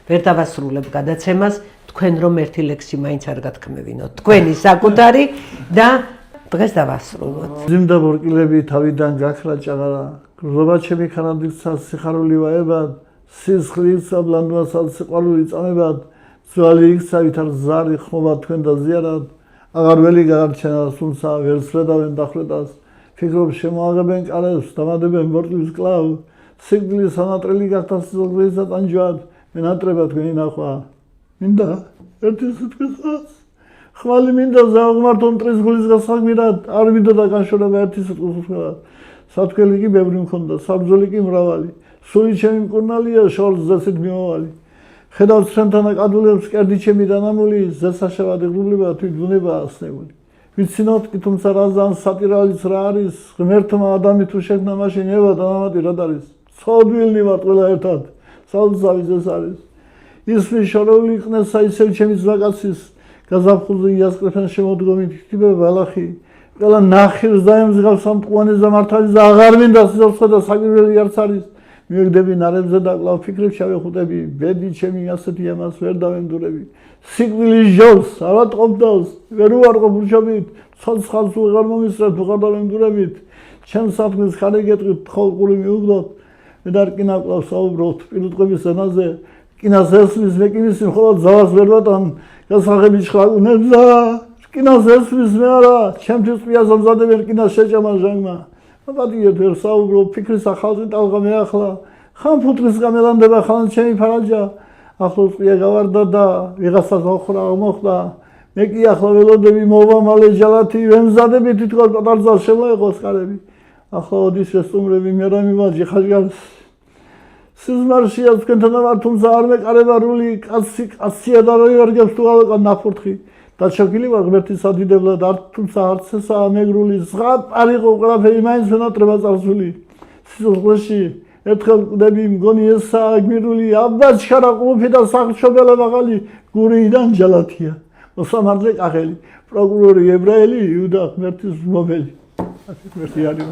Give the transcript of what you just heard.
ვერ დავასრულებ გადაცემას, თქვენ რომ ერთი ლექსი მაინც არ გათქმევინოთ. თქვენი საკუთარი და დღეს დავასრულოთ. ზიმდა ბორკილები თავიდან გაქრა ჭაღარა, გრძობა ჩემი ხანამდიქცას სიხარული ვაებად, სისხლის აბლანდვასაც სიყვარული წამებად, ძვალი იქცა ვითარ ზარი ხმობა თქვენ და ზიარად, აღარ ველი გაგარჩენა თუმცა ვერ სვედავენ დახვრეტას, ფიქრობ შემოაღებენ კარებს, დამადებენ ბორკლის კლავ, სიკვდილის ანატრელი გახდა სიცოცხლისა ტანჯვად, მენატრება თქვენი ნახვა. მინდა ერთი სიტყვისას, ხმალი მინდა ზააღმართო მტრის გულის გასაღმირად, არ მინდოდა განშორება ერთი სიტყვის უსმელად. სათქმელი კი ბევრი მქონდა, საბრძოლი კი მრავალი, სული ჩემი მკურნალია, შორს ზესით მიმავალი. ხედავ ცრემთან აკადულებს კერდი ჩემი დანამული, ზესაშევადი ღრუბლება თვით ბუნებაა ასნეული. ვიცინოთ კი თუმცა რაზან სატირალიც რა არის, ღმერთმა ადამი თუ შექმნა მაშინ ევა დანამატი რად არის. ცოდვილნი ვართ ყველა ერთად, სალოცავის ეს არის. ისმის შორეული იყნესა ისევ ჩემი ზვაკაცის, გაზაფხულზე იასკრეფენ შემოდგომით ხტიბე ბალახი, ყველა ნახირს დაემზღავს ამ მტყუანეზე მართალი და აღარ მინდა სიცოცხლე და საკვირველი არც არის. მივეგდები ნარებზე და კვლავ ფიქრებს ჩავეხუტები, ბედი ჩემი ასეთი ამას ვერ დავენდურები. სიკვდილის ჟოლს არა ტყობდავს, ვერ უარყოფ ურჩობით, ცოცხალს უღარ მომისრებ, უღარ დავენდურებით. ჩემს საფნის ხარი გეტყვით, ხალყური მიუგდოთ, მე და რკინა კვლავ საუბრობთ პირუტყვების ენაზე, რკინას ესმის, მე კი მისი მხოლოდ ზავას ვერ ვატან, გასაღები ჩხალუნებსა, რკინას ესმის მე არა, ჩემთვის ყიას ამზადებენ რკინას შეჭამა ჟანგმა. მაპატიეთ ვერ საუბრობ, ფიქრის ახალწი ტალღა მეახლა, ხან ფუტრის გამელანდება ხან ჩემი ფარაჯა, ახლოს ყია გავარდა და ვიღაცას ოხრა მოხდა, მე კი ახლა ველოდები მოვა მალე ჯალათი, ვემზადები თითქოს პატარძალს შემოეყოს კარები, ახლა ოდის შესტუმრები მე რა მივაჯი ხაჟგარს. სიზმარშია თქვენთან ვარ, თუმცა არ მეკარება რული, კაცია და რო იარგებს თუ ავეკან ნაფურთხი. დაჩაგილი ვარ ღმერთის ადიდებლად, თუმცა არც ესაა მეგრული, ზღაპ არ იყო ყველაფერი მაინც ვენატრება წარსული. სიცოცხლეში ერთხელ კვდები მგონი ესაა გმირული, აბა ჩქარა ყლუფი და სახლშობელა მაღალი, გურიიდან ჯალათია, მოსამართლე კახელი, პროკურორი ებრაელი, იუდა ღმერთის მობელი. ღმერთი არის